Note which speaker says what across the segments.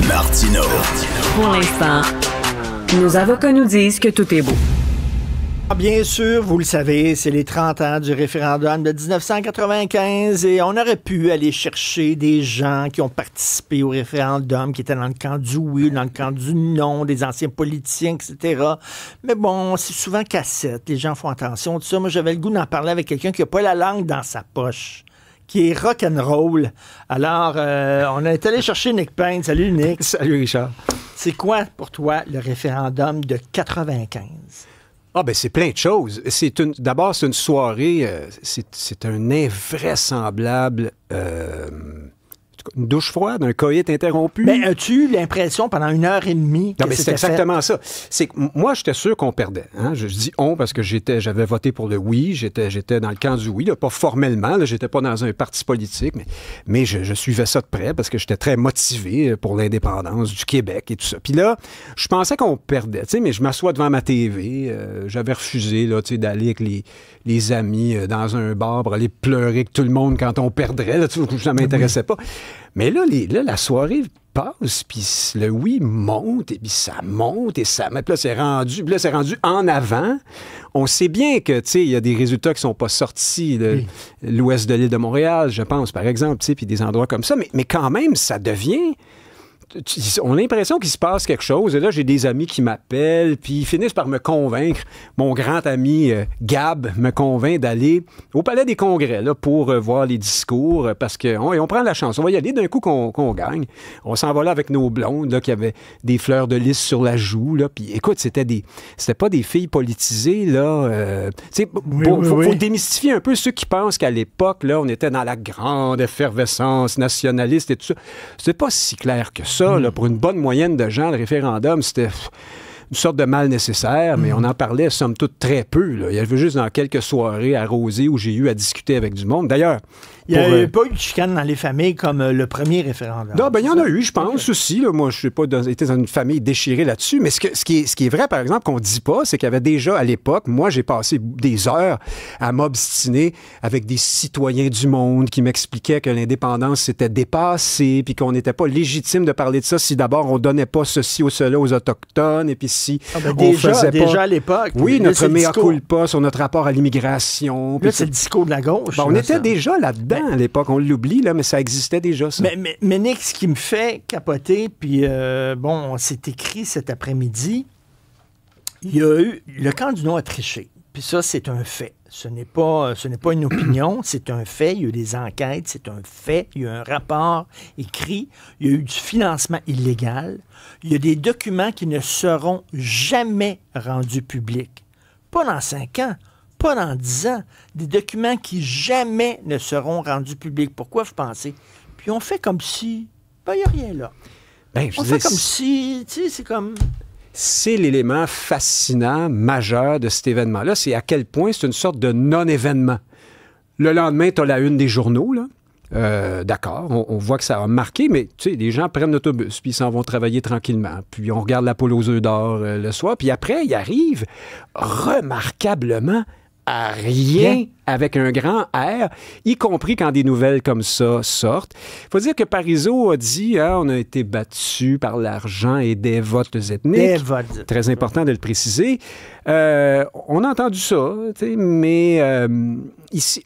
Speaker 1: Martino.
Speaker 2: Pour l'instant, nos avocats nous disent que tout est beau.
Speaker 3: Bien sûr, vous le savez, c'est les 30 ans du référendum de 1995 et on aurait pu aller chercher des gens qui ont participé au référendum, qui étaient dans le camp du oui, dans le camp du non, des anciens politiciens, etc. Mais bon, c'est souvent cassette, les gens font attention de ça. Moi, j'avais le goût d'en parler avec quelqu'un qui n'a pas la langue dans sa poche, qui est rock'n'roll. Alors, on est allé chercher Nick Payne. Salut, Nick.
Speaker 4: Salut, Richard.
Speaker 3: C'est quoi, pour toi, le référendum de 95?
Speaker 4: Ah ben c'est plein de choses. D'abord, c'est une soirée, c'est un invraisemblable... une douche froide, un coït interrompu.
Speaker 3: Mais as-tu eu l'impression pendant 1h30 que
Speaker 4: non, mais c'est exactement ça. C'est que moi, j'étais sûr qu'on perdait. Hein? Je dis on parce que j'avais voté pour le oui. J'étais dans le camp du oui. Là, pas formellement. Là, j'étais pas dans un parti politique, mais je suivais ça de près parce que j'étais très motivé pour l'indépendance du Québec et tout ça. Puis là, je pensais qu'on perdait. Mais je m'assois devant ma TV. J'avais refusé là, d'aller avec les amis dans un bar pour aller pleurer avec tout le monde quand on perdrait. Là, ça m'intéressait pas. Mais là, la soirée passe, puis le oui monte, et puis ça monte, et ça... Mais puis là, c'est rendu en avant. On sait bien que, tu sais, il y a des résultats qui sont pas sortis. L'ouest de l'île de Montréal, je pense, par exemple, tu sais, puis des endroits comme ça. Mais quand même, ça devient... On a l'impression qu'il se passe quelque chose. Et là, j'ai des amis qui m'appellent, puis ils finissent par me convaincre. Mon grand ami Gab me convainc d'aller au Palais des Congrès là, pour voir les discours, parce qu'on prend la chance. On va y aller d'un coup qu'on gagne. On s'en va là avec nos blondes, là, qui avaient des fleurs de lys sur la joue. Là. Puis écoute, c'était pas des filles politisées. Là. Faut démystifier un peu ceux qui pensent qu'à l'époque, là, on était dans la grande effervescence nationaliste et tout ça. C'était pas si clair que ça. Là, pour une bonne moyenne de gens, le référendum, c'était une sorte de mal nécessaire, mais on en parlait, somme toute, très peu. Là. Il y avait juste dans quelques soirées arrosées où j'ai eu à discuter avec du monde. D'ailleurs...
Speaker 3: Il n'y a pas eu de chicane dans les familles comme le premier référendum.
Speaker 4: Non, il y en a eu, je pense aussi. Là. Moi, je n'ai pas été dans une famille déchirée là-dessus. Mais ce qui est vrai, par exemple, qu'on ne dit pas, c'est qu'il y avait déjà, à l'époque, moi, j'ai passé des heures à m'obstiner avec des citoyens du monde qui m'expliquaient que l'indépendance s'était dépassée, puis qu'on n'était pas légitime de parler de ça si d'abord on ne donnait pas ceci ou cela aux Autochtones, et puis si on faisait pas...
Speaker 3: Déjà à l'époque.
Speaker 4: Oui, là, notre mea culpa sur notre rapport à l'immigration.
Speaker 3: Là, c'est le discours de la gauche.
Speaker 4: On était déjà là-dedans. À l'époque, on l'oublie, là, mais ça existait déjà, ça.
Speaker 3: Mais Nick, ce qui me fait capoter, puis on s'est écrit cet après-midi, il y a eu... Le camp du non a triché. Puis ça, c'est un fait. Ce n'est pas une opinion, c'est un fait. Il y a eu des enquêtes, c'est un fait. Il y a eu un rapport écrit. Il y a eu du financement illégal. Il y a des documents qui ne seront jamais rendus publics. Pas dans 5 ans. Pas dans 10 ans, des documents qui jamais ne seront rendus publics. Pourquoi vous pensez? Puis on fait comme si, il n'y a rien là. On fait comme si, tu sais, c'est comme...
Speaker 4: C'est l'élément fascinant, majeur de cet événement-là, c'est à quel point c'est une sorte de non-événement. Le lendemain, tu as la une des journaux, là. D'accord, on voit que ça a marqué, mais tu sais, les gens prennent l'autobus, puis ils s'en vont travailler tranquillement, puis on regarde la poule aux œufs d'or le soir, puis après, ils arrivent remarquablement à rien avec un grand R, y compris quand des nouvelles comme ça sortent. Il faut dire que Parizeau a dit on a été battu par l'argent et des votes ethniques.
Speaker 3: Des votes.
Speaker 4: Très important de le préciser. On a entendu ça, mais ici,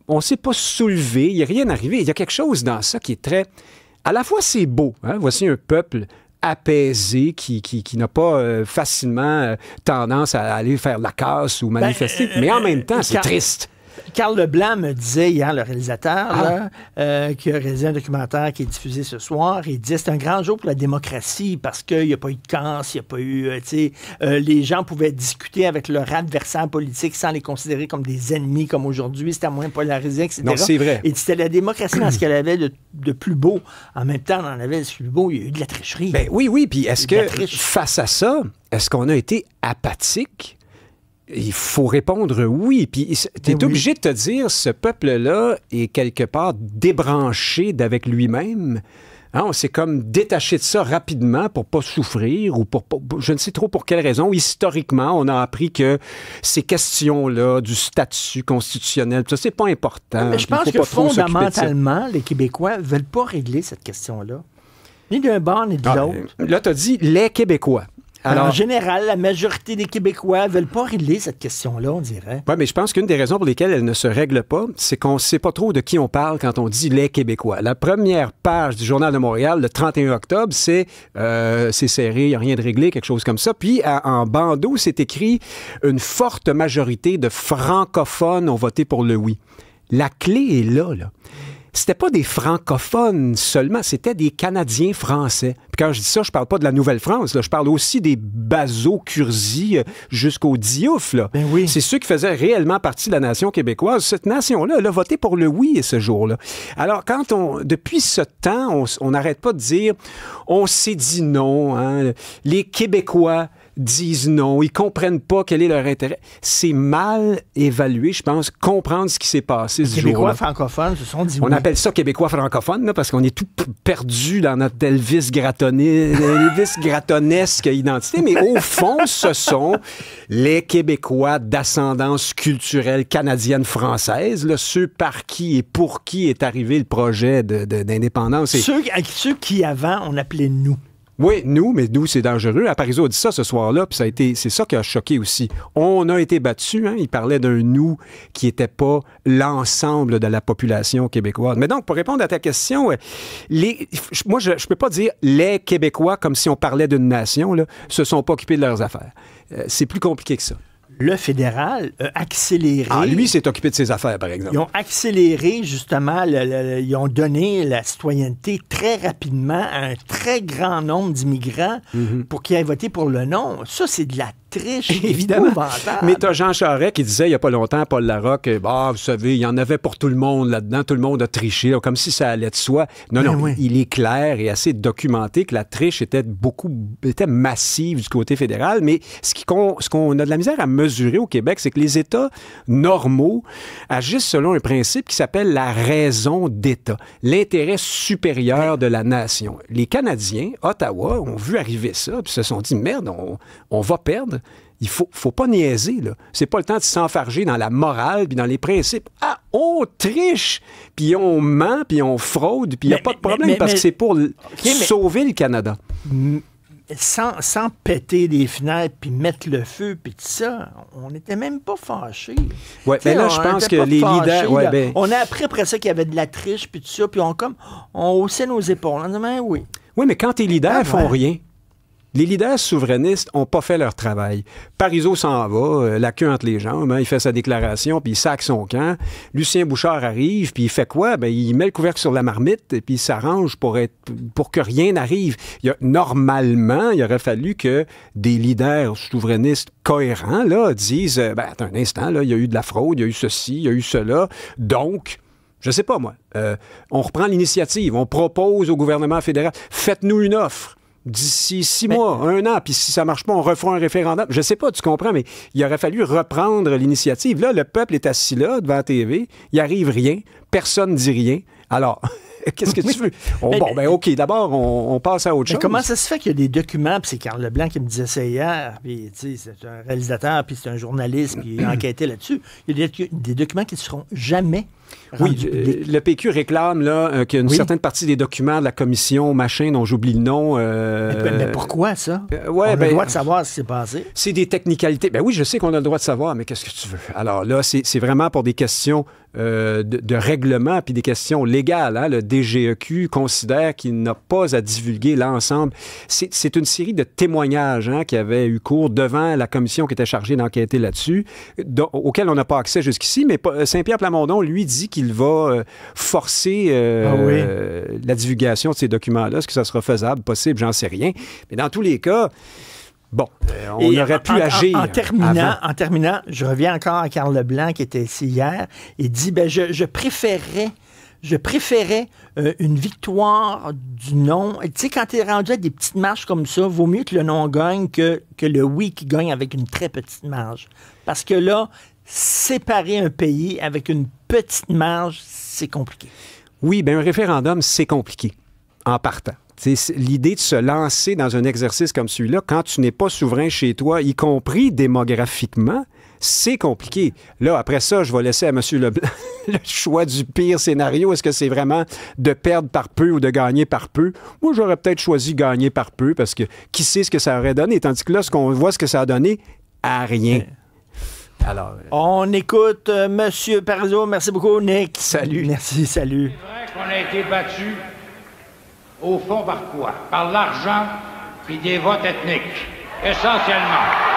Speaker 4: on ne s'est pas soulevé, il n'y a rien arrivé. Il y a quelque chose dans ça qui est très... À la fois, c'est beau. Hein? Voici un peuple apaisé, qui n'a pas facilement tendance à aller faire la casse ou manifester, mais en même temps, c'est triste.
Speaker 3: Carl Leblanc me disait hier, le réalisateur, qui a réalisé un documentaire qui est diffusé ce soir, il disait c'est un grand jour pour la démocratie parce qu'il n'y a pas eu de casse, il n'y a pas eu, les gens pouvaient discuter avec leur adversaire politique sans les considérer comme des ennemis comme aujourd'hui, c'était moins polarisé, etc.
Speaker 4: Non, c'est vrai.
Speaker 3: Et c'était la démocratie dans ce qu'elle avait de plus beau. En même temps, on en avait de plus beau, il y a eu de la tricherie.
Speaker 4: Ben oui, puis est-ce que face à ça, est-ce qu'on a été apathique? Il faut répondre oui. Puis tu es obligé de te dire, ce peuple-là est quelque part débranché d'avec lui-même. Hein, on s'est comme détaché de ça rapidement pour pas souffrir ou pour je ne sais trop pour quelle raison. Historiquement, on a appris que ces questions-là du statut constitutionnel, ça, c'est pas important.
Speaker 3: Mais je pense que fondamentalement, les Québécois veulent pas régler cette question-là. Ni d'un bord, ni de l'autre.
Speaker 4: Là, tu as dit les Québécois.
Speaker 3: Alors, en général, la majorité des Québécois ne veulent pas régler cette question-là, on dirait.
Speaker 4: Oui, mais je pense qu'une des raisons pour lesquelles elle ne se règle pas, c'est qu'on ne sait pas trop de qui on parle quand on dit les Québécois. La première page du Journal de Montréal, le 31 octobre, c'est serré, il n'y a rien de réglé, quelque chose comme ça. Puis, en bandeau, c'est écrit « Une forte majorité de francophones ont voté pour le oui ». La clé est là. C'était pas des francophones seulement, c'était des Canadiens français. Puis quand je dis ça, je parle pas de la Nouvelle-France, là, je parle aussi des Bazo-Curzi jusqu'au Diouf. Là.
Speaker 3: Ben oui.
Speaker 4: C'est ceux qui faisaient réellement partie de la nation québécoise. Cette nation-là, elle a voté pour le oui ce jour-là. Alors, depuis ce temps, on n'arrête pas de dire « on s'est dit non hein, », les Québécois disent non, ils comprennent pas quel est leur intérêt. C'est mal évalué, je pense, comprendre ce qui s'est passé ce jour-là.
Speaker 3: Les Québécois francophones se sont dit
Speaker 4: On appelle ça Québécois francophones, là, parce qu'on est tout perdu dans notre Elvis Grattonesque identité, mais au fond, ce sont les Québécois d'ascendance culturelle canadienne-française, là, ceux par qui et pour qui est arrivé le projet d'indépendance.
Speaker 3: Ceux qui, avant, on appelait nous.
Speaker 4: Oui, nous, mais nous, c'est dangereux. Aparizo a dit ça ce soir-là, puis c'est ça qui a choqué aussi. On a été battus, hein? Il parlait d'un nous qui n'était pas l'ensemble de la population québécoise. Mais donc, pour répondre à ta question, moi, je ne peux pas dire les Québécois comme si on parlait d'une nation, là, se sont pas occupés de leurs affaires. C'est plus compliqué que ça.
Speaker 3: Le fédéral a accéléré...
Speaker 4: Ah, lui s'est occupé de ses affaires, par exemple.
Speaker 3: Ils ont accéléré, justement, ils ont donné la citoyenneté très rapidement à un très grand nombre d'immigrants pour qu'ils aient voté pour le non. Ça, c'est de la triche.
Speaker 4: Évidemment. Mais t'as Jean Charest qui disait il n'y a pas longtemps, Paul Larocque, vous savez, il y en avait pour tout le monde là-dedans, tout le monde a triché, là, comme si ça allait de soi. Non, oui. Il est clair et assez documenté que la triche était massive du côté fédéral, mais ce qu'on a de la misère à mesurer au Québec, c'est que les États normaux agissent selon un principe qui s'appelle la raison d'État, l'intérêt supérieur de la nation. Les Canadiens, Ottawa, ont vu arriver ça, puis se sont dit, merde, on va perdre. Il faut pas niaiser, là. C'est pas le temps de s'enfarger dans la morale puis dans les principes. Ah, on triche, puis on ment, puis on fraude, puis il n'y a pas de problème parce que c'est pour sauver le Canada.
Speaker 3: Sans péter les fenêtres puis mettre le feu puis tout ça, on n'était même pas fâchés.
Speaker 4: Oui, mais là, je pense que les leaders...
Speaker 3: On a appris après ça qu'il y avait de la triche puis tout ça, puis on haussait nos épaules. On disait, ben oui.
Speaker 4: Oui, mais quand tes leaders font rien... Les leaders souverainistes n'ont pas fait leur travail. Parizeau s'en va, la queue entre les jambes, hein, il fait sa déclaration, puis il sac son camp. Lucien Bouchard arrive, puis il fait quoi? Ben, il met le couvercle sur la marmite, et puis il s'arrange pour que rien n'arrive. Normalement, il aurait fallu que des leaders souverainistes cohérents là, disent, attends un instant, là, il y a eu de la fraude, il y a eu ceci, il y a eu cela, donc... Je sais pas, moi. On reprend l'initiative, on propose au gouvernement fédéral, faites-nous une offre. D'ici 6 mois, 1 an, puis si ça marche pas, on refera un référendum. Je sais pas, tu comprends, mais il aurait fallu reprendre l'initiative. Là, le peuple est assis là, devant la TV, il arrive rien, personne ne dit rien. Alors, qu'est-ce que tu veux? OK, d'abord, on passe à autre chose.
Speaker 3: Comment ça se fait qu'il y a des documents, puis c'est Carl Leblanc qui me disait ça hier, puis c'est un réalisateur, puis c'est un journaliste, puis il a enquêté là-dessus. Il y a des documents qui ne seront jamais
Speaker 4: Oui, le PQ réclame là, qu'il y a une certaine partie des documents de la commission, machin, dont j'oublie le nom.
Speaker 3: Mais pourquoi ça? On a le droit de savoir ce qui s'est passé.
Speaker 4: C'est des technicalités. Ben oui, je sais qu'on a le droit de savoir, mais qu'est-ce que tu veux? Alors là, c'est vraiment pour des questions de règlement puis des questions légales. Hein? Le DGEQ considère qu'il n'a pas à divulguer l'ensemble. C'est une série de témoignages qui avaient eu cours devant la commission qui était chargée d'enquêter là-dessus, auquel on n'a pas accès jusqu'ici, mais Saint-Pierre Plamondon, lui, dit qu'il va forcer la divulgation de ces documents-là. Est-ce que ça sera faisable, possible? J'en sais rien. Mais dans tous les cas, on aurait pu agir.
Speaker 3: En terminant, je reviens encore à Carl Leblanc qui était ici hier et dit, je préférais une victoire du non. Tu sais, quand tu es rendu à des petites marges comme ça, vaut mieux que le non gagne que le oui qui gagne avec une très petite marge. Parce que là, séparer un pays avec une petite marge, c'est compliqué.
Speaker 4: Oui, un référendum, c'est compliqué en partant. C'est l'idée de se lancer dans un exercice comme celui-là, quand tu n'es pas souverain chez toi, y compris démographiquement, c'est compliqué. Là, après ça, je vais laisser à M. le choix du pire scénario? Est-ce que c'est vraiment de perdre par peu ou de gagner par peu? Moi, j'aurais peut-être choisi gagner par peu parce que qui sait ce que ça aurait donné? Tandis que là, ce qu'on voit, ce que ça a donné, à rien. Alors,
Speaker 3: on écoute M. Parizeau. Merci beaucoup, Nick.
Speaker 4: Salut.
Speaker 3: Merci, salut.
Speaker 1: C'est vrai qu'on a été battu, au fond, par quoi? Par l'argent puis des votes ethniques, essentiellement.